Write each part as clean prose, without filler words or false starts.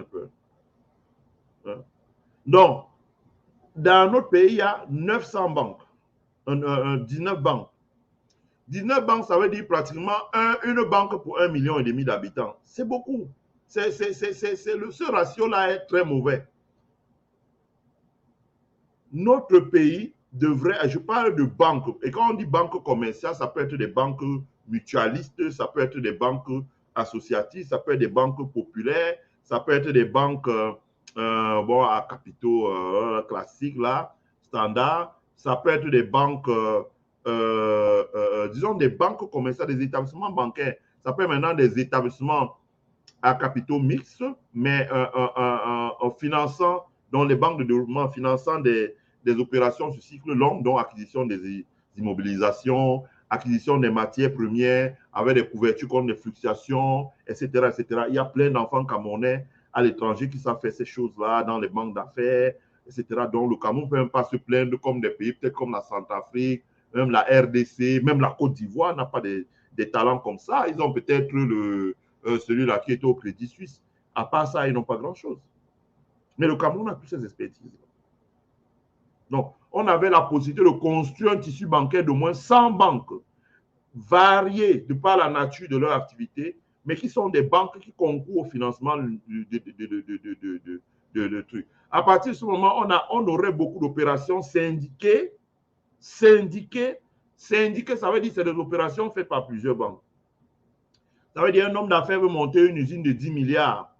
peu. Donc, dans notre pays, il y a 900 banques, 19 banques. 19 banques, ça veut dire pratiquement une banque pour 1,5 million d'habitants. C'est beaucoup. Ce ratio-là est très mauvais. Notre pays devrait, je parle de banques, et quand on dit banque commerciale, ça peut être des banques mutualistes, ça peut être des banques associatives, ça peut être des banques populaires, ça peut être des banques bon, à capitaux classiques, là, standard, ça peut être des banques, disons des banques commerciales, des établissements bancaires, ça peut être maintenant des établissements à capitaux mixtes, mais en finançant, dans les banques de développement, finançant des opérations sur cycle long, dont acquisition des immobilisations, acquisition des matières premières, avec des couvertures contre les fluctuations, etc., etc. Il y a plein d'enfants camerounais à l'étranger qui savent faire ces choses-là dans les banques d'affaires, etc. Donc, le Cameroun ne peut même pas se plaindre comme des pays, peut-être comme la Centrafrique, même la RDC, même la Côte d'Ivoire n'a pas des talents comme ça. Ils ont peut-être celui-là qui était au Crédit Suisse. À part ça, ils n'ont pas grand-chose. Mais le Cameroun a toutes ces expertises. Donc, on avait la possibilité de construire un tissu bancaire d'au moins 100 banques, variées de par la nature de leur activité, mais qui sont des banques qui concourent au financement de trucs. À partir de ce moment, on aurait beaucoup d'opérations syndiquées. Syndiquées, ça veut dire que c'est des opérations faites par plusieurs banques. Ça veut dire qu'un homme d'affaires veut monter une usine de 10 milliards.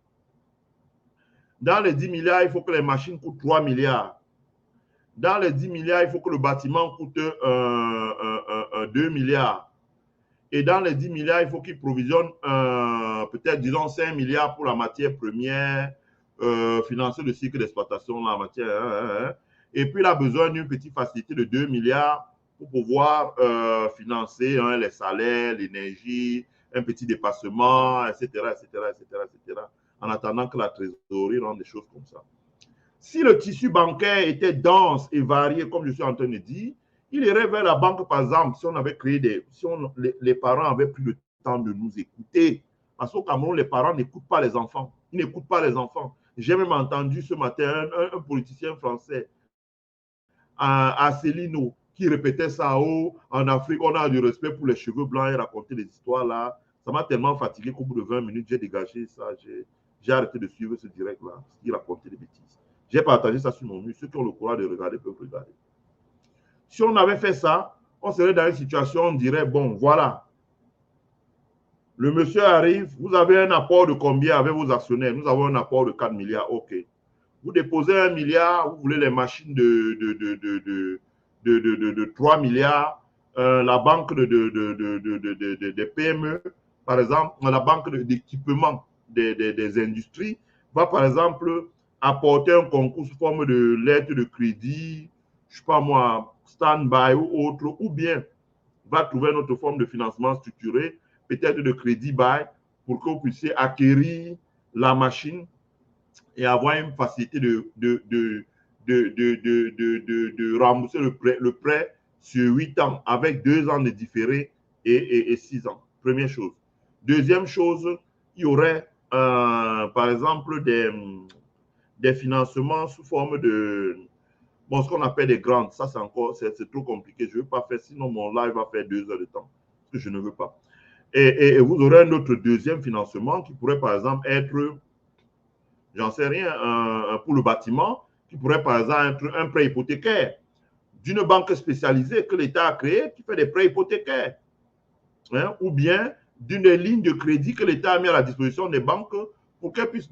Dans les 10 milliards, il faut que les machines coûtent 3 milliards. Dans les 10 milliards, il faut que le bâtiment coûte 2 milliards. Et dans les 10 milliards, il faut qu'il provisionne peut-être, disons, 5 milliards pour la matière première, financer le cycle d'exploitation de la matière. Et puis, il a besoin d'une petite facilité de 2 milliards pour pouvoir financer les salaires, l'énergie, un petit dépassement, etc., etc., etc., etc., en attendant que la trésorerie rende des choses comme ça. Si le tissu bancaire était dense et varié, comme je suis en train de dire, il irait vers la banque, par exemple, si on avait créé les parents avaient pris le temps de nous écouter. Parce qu'au Cameroun, les parents n'écoutent pas les enfants. Ils n'écoutent pas les enfants. J'ai même entendu ce matin un politicien français, Asselineau, qui répétait ça en Afrique, on a du respect pour les cheveux blancs et raconter des histoires là. Ça m'a tellement fatigué qu'au bout de 20 minutes, j'ai dégagé ça. J'ai arrêté de suivre ce direct-là, parce qu'il racontait des bêtises. J'ai partagé ça sur mon mur. Ceux qui ont le courage de regarder peuvent regarder. Si on avait fait ça, on serait dans une situation, on dirait, bon, voilà. Le monsieur arrive, vous avez un apport de combien avec vos actionnaires? Nous avons un apport de 4 milliards, ok. Vous déposez 1 milliard, vous voulez les machines de 3 milliards, la banque des PME, par exemple, la banque d'équipement des industries, va par exemple apporter un concours sous forme de lettre de crédit, je ne sais pas moi, stand-by ou autre, ou bien va trouver une autre forme de financement structuré, peut-être de crédit bail, pour que vous puissiez acquérir la machine et avoir une facilité de rembourser le prêt sur 8 ans avec 2 ans de différé et 6 ans. Première chose. Deuxième chose, il y aurait par exemple des financements sous forme de bon, ce qu'on appelle des grandes. Ça, c'est encore, c'est trop compliqué. Je ne veux pas faire, sinon mon live va faire 2 heures de temps. Ce que je ne veux pas. Et vous aurez un autre deuxième financement qui pourrait par exemple être, j'en sais rien, pour le bâtiment, qui pourrait par exemple être un prêt hypothécaire d'une banque spécialisée que l'État a créée qui fait des prêts hypothécaires. Hein, ou bien d'une ligne de crédit que l'État a mis à la disposition des banques pour qu'elles puissent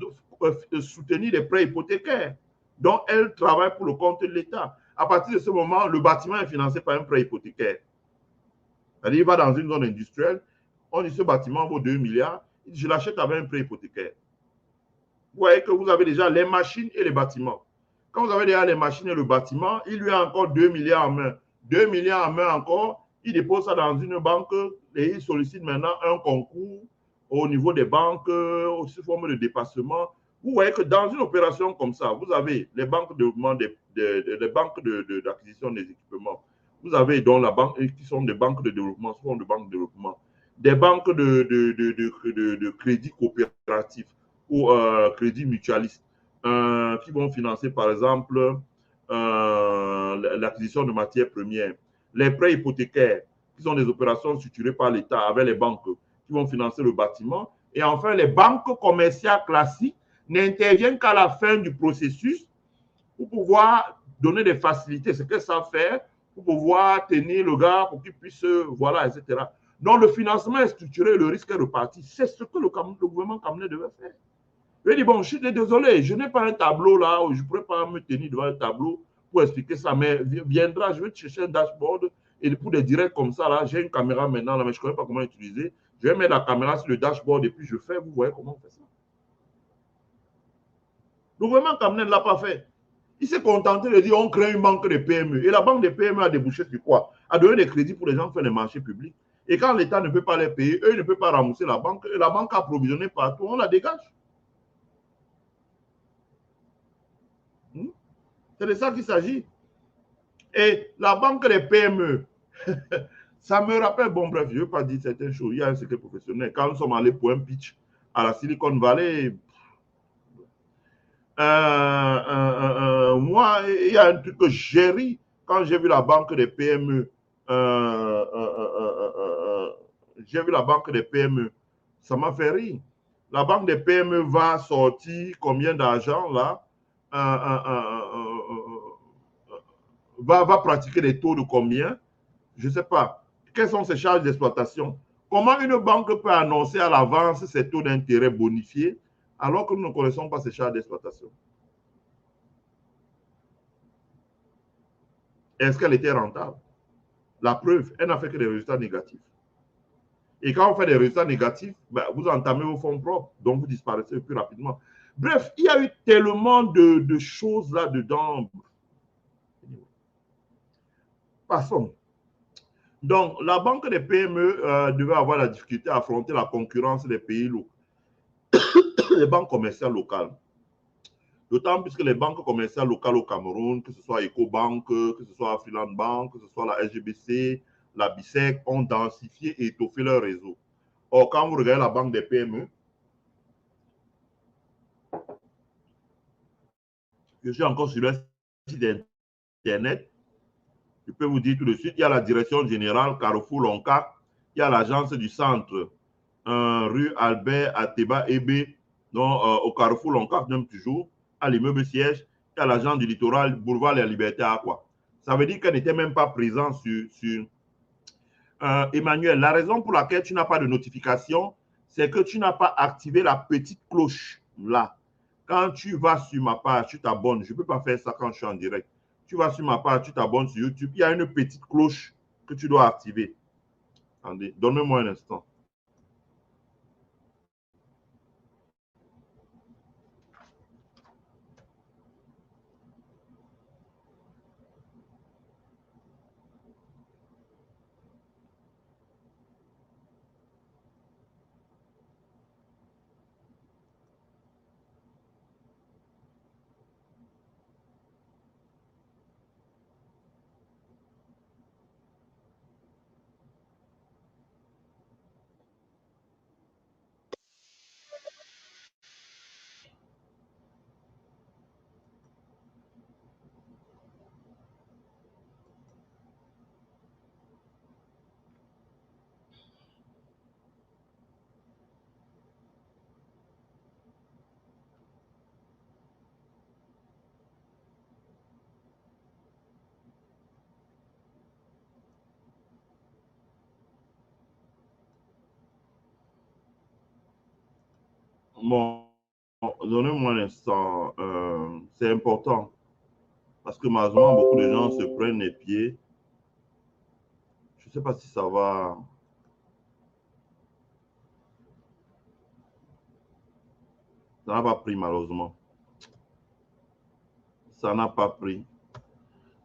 soutenir des prêts hypothécaires. Donc, elles travaillent pour le compte de l'État. À partir de ce moment, le bâtiment est financé par un prêt hypothécaire. C'est-à-dire, il va dans une zone industrielle, on dit ce bâtiment vaut 2 milliards, il dit, je l'achète avec un prêt hypothécaire. Vous voyez que vous avez déjà les machines et les bâtiments. Quand vous avez déjà les machines et le bâtiment, il lui a encore 2 milliards en main. 2 milliards en main encore, il dépose ça dans une banque et il sollicite maintenant un concours au niveau des banques, sous forme de dépassement. Vous voyez que dans une opération comme ça, vous avez les banques de développement, les banques d'acquisition des équipements. Vous avez donc la banque qui sont des banques de développement, des banques de crédit coopératif. ou crédit mutualiste qui vont financer, par exemple, l'acquisition de matières premières. Les prêts hypothécaires, qui sont des opérations structurées par l'État avec les banques qui vont financer le bâtiment. Et enfin, les banques commerciales classiques n'interviennent qu'à la fin du processus pour pouvoir donner des facilités, ce que ça fait, pour pouvoir tenir le gars pour qu'il puisse, voilà, etc. Donc, le financement est structuré, le risque est reparti. C'est ce que le gouvernement camerounais devait faire. Je dis, bon, je suis désolé, je n'ai pas un tableau là, où je ne pourrais pas me tenir devant un tableau pour expliquer ça, mais viendra, je vais te chercher un dashboard, et pour des directs comme ça, là, j'ai une caméra maintenant, là, mais je ne connais pas comment l'utiliser. Je vais mettre la caméra sur le dashboard et puis je fais, vous voyez comment on fait ça. Le gouvernement camerounais ne l'a pas fait. Il s'est contenté de dire on crée une banque de PME. Et la banque des PME a débouché sur quoi? A donné des crédits pour les gens qui font les marchés publics. Et quand l'État ne peut pas les payer, eux ne peuvent pas rembourser la banque. Et la banque a provisionné partout, on la dégage. C'est de ça qu'il s'agit. Et la banque des PME, ça me rappelle, bon bref, je ne veux pas dire certaines choses. Il y a un secret professionnel. Quand nous sommes allés pour un pitch à la Silicon Valley, moi, il y a un truc que j'ai ri quand j'ai vu la banque des PME. J'ai vu la banque des PME. Ça m'a fait rire. La banque des PME va sortir combien d'argent là? Va pratiquer des taux de combien? Je ne sais pas. Quelles sont ses charges d'exploitation? Comment une banque peut annoncer à l'avance ses taux d'intérêt bonifiés alors que nous ne connaissons pas ses charges d'exploitation? Est-ce qu'elle était rentable? La preuve, elle n'a fait que des résultats négatifs. Et quand on fait des résultats négatifs, ben, vous entamez vos fonds propres, donc vous disparaissez plus rapidement. Bref, il y a eu tellement de choses là-dedans. Passons. Donc, la banque des PME devait avoir la difficulté à affronter la concurrence des pays locaux, les banques commerciales locales. D'autant plus que les banques commerciales locales au Cameroun, que ce soit EcoBank, que ce soit Freeland Bank, que ce soit la SGBC, la BICEC, ont densifié et étoffé leur réseau. Or, quand vous regardez la banque des PME, je suis encore sur le site internet, je peux vous dire tout de suite, il y a la direction générale Carrefour Lonca, il y a l'agence du centre, rue Albert Ateba Ebe, donc au Carrefour Lonca, même toujours, à l'immeuble siège, il y a l'agence du littoral, boulevard La Liberté à quoi. Ça veut dire qu'elle n'était même pas présente sur Emmanuel. La raison pour laquelle tu n'as pas de notification, c'est que tu n'as pas activé la petite cloche là. Quand tu vas sur ma page, tu t'abonnes. Je ne peux pas faire ça quand je suis en direct. Tu vas sur ma page, tu t'abonnes sur YouTube. Il y a une petite cloche que tu dois activer. Attendez, donne-moi un instant. Bon, donnez-moi un instant. C'est important parce que malheureusement, beaucoup de gens se prennent les pieds. Je ne sais pas si ça va. Ça n'a pas pris, malheureusement. Ça n'a pas pris.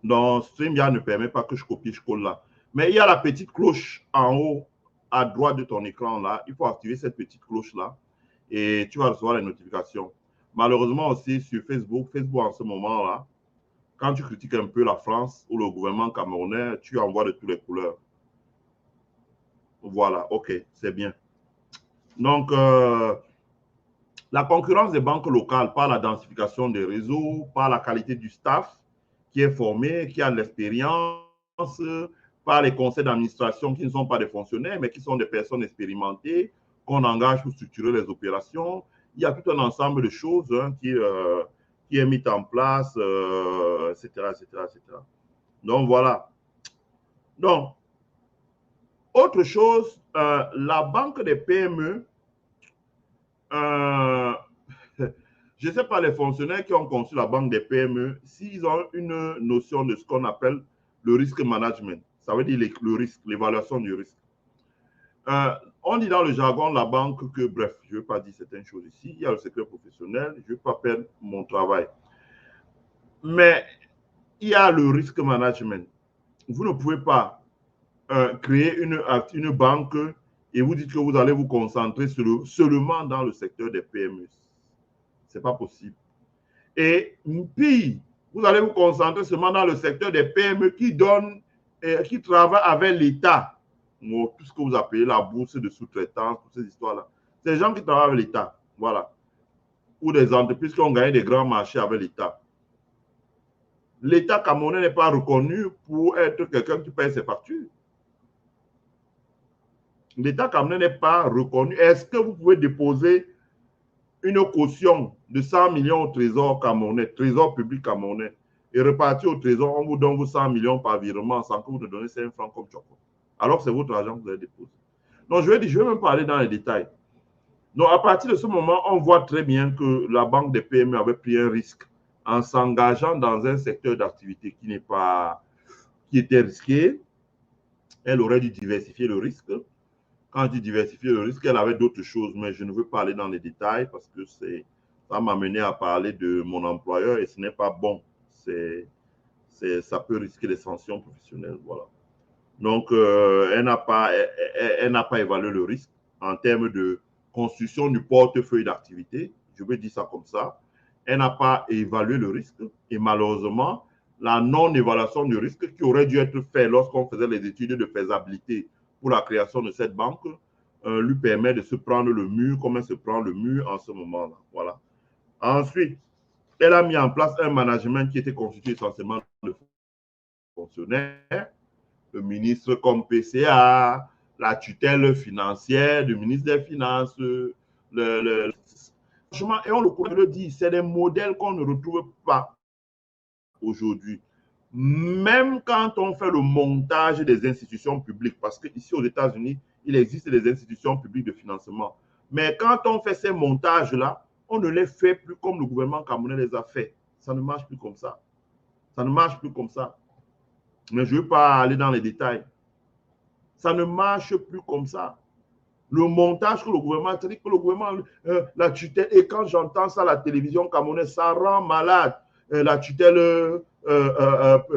Donc, StreamYard ne permet pas que je copie, je colle là. Mais il y a la petite cloche en haut à droite de ton écran là. Il faut activer cette petite cloche là et tu vas recevoir les notifications. Malheureusement aussi sur Facebook, Facebook en ce moment là, quand tu critiques un peu la France ou le gouvernement camerounais, tu envoies de toutes les couleurs. Voilà, ok, c'est bien. Donc, La concurrence des banques locales par la densification des réseaux, par la qualité du staff qui est formé, qui a de l'expérience, par les conseils d'administration qui ne sont pas des fonctionnaires, mais qui sont des personnes expérimentées qu'on engage pour structurer les opérations. Il y a tout un ensemble de choses qui est mis en place, etc., etc., etc. Donc, voilà. Donc, autre chose, la banque des PME, je ne sais pas les fonctionnaires qui ont conçu la banque des PME, s'ils ont une notion de ce qu'on appelle le risque management. Ça veut dire le risque, l'évaluation du risque. On dit dans le jargon de la banque que, bref, je ne veux pas dire certaines choses ici, il y a le secret professionnel, je ne veux pas perdre mon travail. Mais il y a le risque management. Vous ne pouvez pas créer une banque et vous dites que vous allez vous concentrer seulement dans le secteur des PME. Ce n'est pas possible. Et puis, vous allez vous concentrer seulement dans le secteur des PME qui travaillent avec l'État. Tout ce que vous appelez la bourse de sous-traitance, toutes ces histoires-là. C'est des gens qui travaillent avec l'État. Voilà. Ou des entreprises qui ont gagné des grands marchés avec l'État. L'État camerounais n'est pas reconnu pour être quelqu'un qui paye ses factures. L'État camerounais n'est pas reconnu. Est-ce que vous pouvez déposer une caution de 100 millions au trésor camerounais, trésor public camerounais, et repartir au trésor, on vous donne vos 100 millions par virement sans que vous ne donnez 5 francs comme chocolat. Alors que c'est votre argent que vous avez déposé. Donc, je vais même pas aller dans les détails. Donc, à partir de ce moment, on voit très bien que la banque des PME avait pris un risque en s'engageant dans un secteur d'activité qui était risqué. Elle aurait dû diversifier le risque. Quand je dis diversifier le risque, elle avait d'autres choses, mais je ne veux pas aller dans les détails parce que ça m'a mené à parler de mon employeur et ce n'est pas bon. Ça peut risquer les sanctions professionnelles. Voilà. Donc, elle n'a pas évalué le risque en termes de construction du portefeuille d'activité. Je vais dire ça comme ça. Elle n'a pas évalué le risque et malheureusement, la non-évaluation du risque qui aurait dû être faite lorsqu'on faisait les études de faisabilité pour la création de cette banque lui permet de se prendre le mur comme elle se prend le mur en ce moment-là. Voilà. Ensuite, elle a mis en place un management qui était constitué essentiellement de fonctionnaires, le ministre comme PCA, la tutelle financière du ministre des Finances, franchement, et on le dit, c'est des modèles qu'on ne retrouve pas aujourd'hui. Même quand on fait le montage des institutions publiques, parce qu'ici aux États-Unis, il existe des institutions publiques de financement. Mais quand on fait ces montages-là, on ne les fait plus comme le gouvernement camerounais les a fait. Ça ne marche plus comme ça. Ça ne marche plus comme ça. Mais je ne veux pas aller dans les détails. Ça ne marche plus comme ça. Le montage que le gouvernement, c'est-à-dire que le gouvernement, la tutelle, et quand j'entends ça à la télévision camerounaise, ça rend malade. La tutelle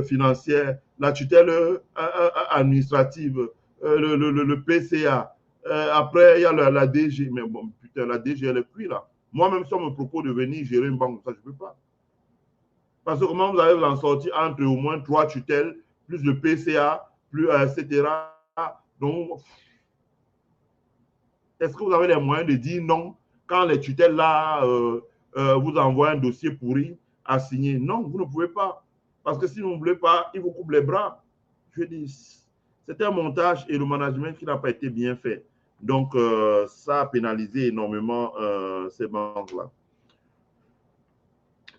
financière, la tutelle administrative, le PCA. Après, il y a la DG. Mais bon, putain, la DG, elle est cuite là. Moi-même, si on me propose de venir gérer une banque, ça, je ne peux pas. Parce que comment vous allez vous en sortir entre au moins 3 tutelles, plus le PCA, plus etc. Donc, est-ce que vous avez les moyens de dire non quand les tutelles là vous envoient un dossier pourri à signer? Non, vous ne pouvez pas. Parce que si vous ne voulez pas, ils vous coupent les bras. Je dis, c'est un montage et le management qui n'a pas été bien fait. Donc, ça a pénalisé énormément ces banques-là.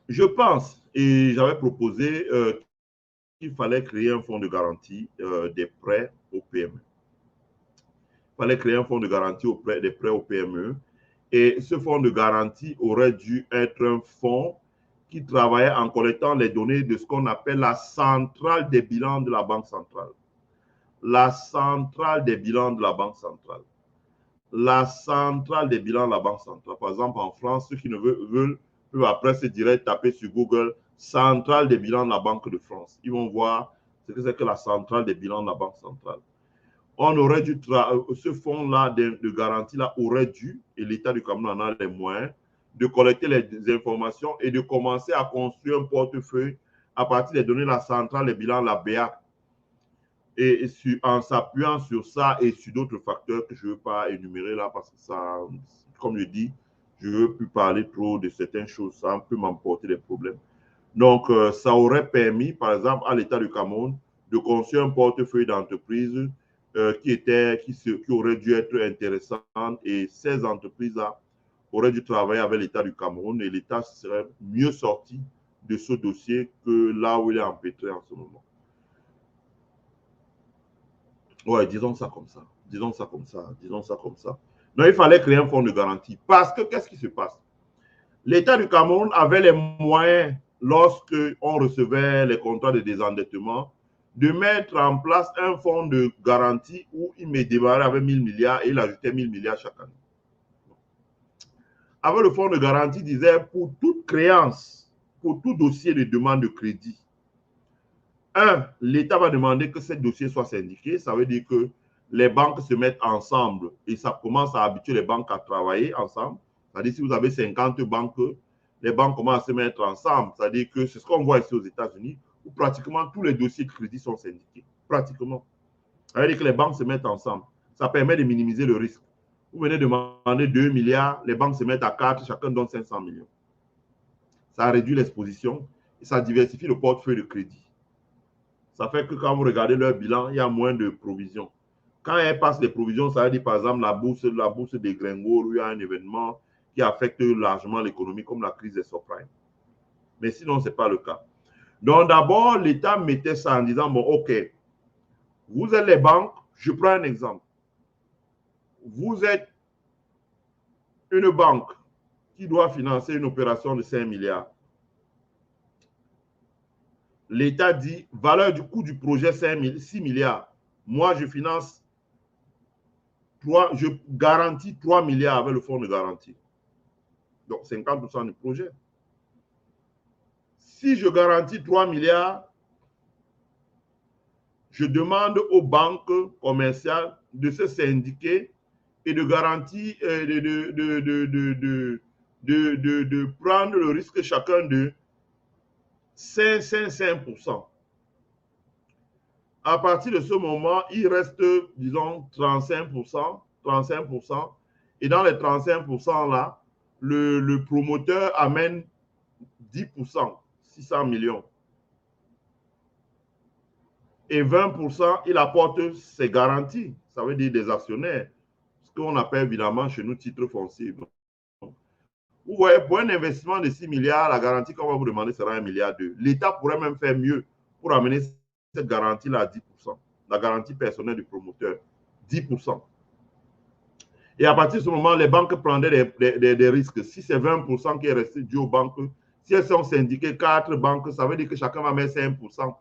Je pense, et j'avais proposé qu'il fallait créer un fonds de garantie des prêts aux PME. Il fallait créer un fonds de garantie des prêts aux PME. Et ce fonds de garantie aurait dû être un fonds qui travaillait en collectant les données de ce qu'on appelle la centrale des bilans de la Banque centrale. La centrale des bilans de la Banque centrale. La centrale des bilans de la Banque centrale. Par exemple, en France, ceux qui ne veulent peuvent après se direct taper sur Google centrale des bilans de la Banque de France. Ils vont voir ce que c'est que la centrale des bilans de la Banque centrale. On aurait dû, ce fonds-là de garantie-là aurait dû, et l'État du Cameroun en a les moyens, de collecter les informations et de commencer à construire un portefeuille à partir des données de la centrale, les bilans, la BA, et en s'appuyant sur ça et sur d'autres facteurs que je ne veux pas énumérer là parce que ça, comme je dis, je ne veux plus parler trop de certaines choses, ça peut m'emporter des problèmes. Donc, ça aurait permis, par exemple, à l'État du Cameroun de construire un portefeuille d'entreprises qui aurait dû être intéressant, et ces entreprises-là auraient dû travailler avec l'État du Cameroun et l'État serait mieux sorti de ce dossier que là où il est empêtré en ce moment. Ouais, disons ça comme ça. Disons ça comme ça. Disons ça comme ça. Donc, il fallait créer un fonds de garantie. Parce que, qu'est-ce qui se passe? L'État du Cameroun avait les moyens, lorsqu'on recevait les contrats de désendettement, de mettre en place un fonds de garantie où il me démarrait avec 1000 milliards et il ajoutait 1000 milliards chaque année. Avec le fonds de garantie, il disait pour toute créance, pour tout dossier de demande de crédit, l'État va demander que ce dossier soit syndiqué. Ça veut dire que les banques se mettent ensemble et ça commence à habituer les banques à travailler ensemble. C'est-à-dire si vous avez 50 banques, les banques commencent à se mettre ensemble. C'est-à-dire que c'est ce qu'on voit ici aux États-Unis, où pratiquement tous les dossiers de crédit sont syndiqués. Pratiquement. Ça veut dire que les banques se mettent ensemble. Ça permet de minimiser le risque. Vous venez de demander 2 milliards, les banques se mettent à 4, chacun donne 500 millions. Ça réduit l'exposition et ça diversifie le portefeuille de crédit. Ça fait que quand vous regardez leur bilan, il y a moins de provisions. Quand elles passent les provisions, ça veut dire par exemple la bourse dégringole, où il y a un événement qui affecte largement l'économie, comme la crise des subprimes. Mais sinon, ce n'est pas le cas. Donc d'abord, l'État mettait ça en disant, bon, OK, vous êtes les banques, je prends un exemple. Vous êtes une banque qui doit financer une opération de 5 milliards. L'État dit, valeur du coût du projet 6 milliards. Moi, je finance, je garantis 3 milliards avec le fonds de garantie. Donc, 50% du projet. Si je garantis 3 milliards, je demande aux banques commerciales de se syndiquer et de garantir, de prendre le risque chacun de 5%. À partir de ce moment, il reste, disons, 35%. Et dans les 35% là, le promoteur amène 10%, 600 millions. Et 20%, il apporte ses garanties. Ça veut dire des actionnaires. Ce qu'on appelle évidemment chez nous titres fonciers. Vous voyez, pour un investissement de 6 milliards, la garantie qu'on va vous demander sera 1,2 milliard. L'État pourrait même faire mieux pour amener cette garantie-là à 10%. La garantie personnelle du promoteur, 10%. Et à partir de ce moment, les banques prendraient des risques. Si c'est 20% qui est resté dû aux banques, si elles sont syndiquées 4 banques, ça veut dire que chacun va mettre 5%.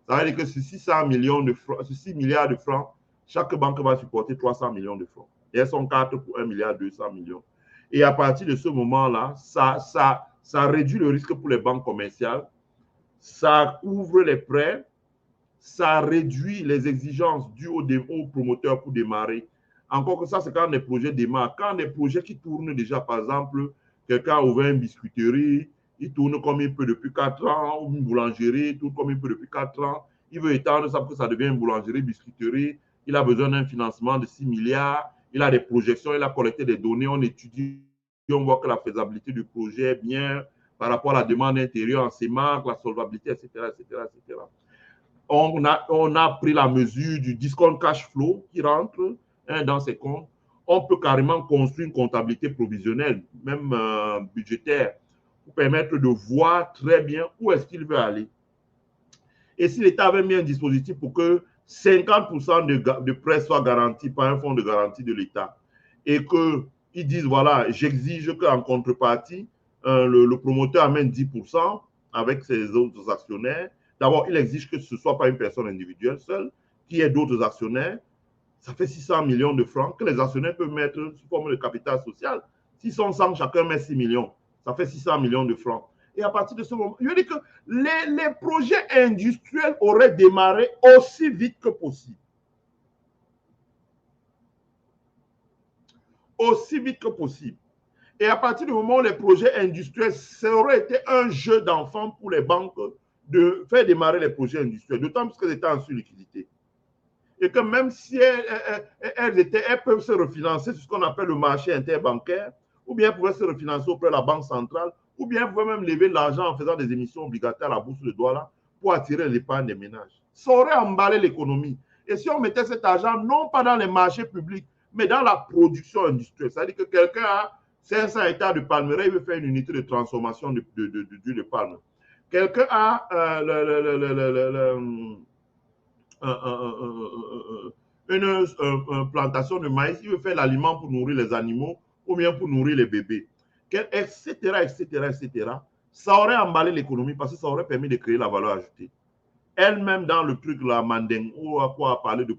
Ça veut dire que sur 600 millions de francs, sur 6 milliards de francs, chaque banque va supporter 300 millions de francs. Et elles sont 4 pour 1,2 milliard. Et à partir de ce moment-là, ça réduit le risque pour les banques commerciales, ça couvre les prêts, ça réduit les exigences dues aux promoteurs pour démarrer. Encore que ça, c'est quand des projets démarrent. Quand des projets qui tournent déjà, par exemple, quelqu'un a ouvert une biscuiterie, il tourne comme il peut depuis 4 ans, ou une boulangerie, il tourne comme il peut depuis 4 ans, il veut étendre ça pour que ça devienne une boulangerie, biscuiterie, il a besoin d'un financement de 6 milliards, il a des projections, il a collecté des données, on étudie, on voit que la faisabilité du projet est bien par rapport à la demande intérieure en CEMAC, la solvabilité, etc., etc., etc. On a pris la mesure du discount cash flow qui rentre dans ces comptes. On peut carrément construire une comptabilité provisionnelle, même budgétaire, pour permettre de voir très bien où est-ce qu'il veut aller. Et si l'État avait mis un dispositif pour que 50% de prêts soient garantis par un fonds de garantie de l'État et qu'ils disent, voilà, j'exige qu'en contrepartie, le promoteur amène 10% avec ses autres actionnaires. D'abord, il exige que ce ne soit pas une personne individuelle seule, qu'il y ait d'autres actionnaires. Ça fait 600 millions de francs que les actionnaires peuvent mettre sous forme de capital social. S'ils sont 100, chacun met 6 millions. Ça fait 600 millions de francs. Et à partir de ce moment, je veux dire que les projets industriels auraient démarré aussi vite que possible. Aussi vite que possible. Et à partir du moment où les projets industriels, ça aurait été un jeu d'enfant pour les banques de faire démarrer les projets industriels, d'autant plus qu'elles étaient en surliquidité. Et que même si elles peuvent se refinancer sur ce qu'on appelle le marché interbancaire, ou bien elle pouvait se refinancer auprès de la Banque centrale, ou bien elle pouvait même lever l'argent en faisant des émissions obligataires à la bourse de Douala pour attirer l'épargne des ménages. Ça aurait emballé l'économie. Et si on mettait cet argent, non pas dans les marchés publics, mais dans la production industrielle, c'est-à-dire que quelqu'un a 500 hectares de palmeraie, il veut faire une unité de transformation d'huile de palme. Quelqu'un a une plantation de maïs, il veut faire l'aliment pour nourrir les animaux ou bien pour nourrir les bébés, etc., etc., etc. Ça aurait emballé l'économie parce que ça aurait permis de créer la valeur ajoutée. Elle-même dans le truc, la Mandeng, où à quoi a parlé de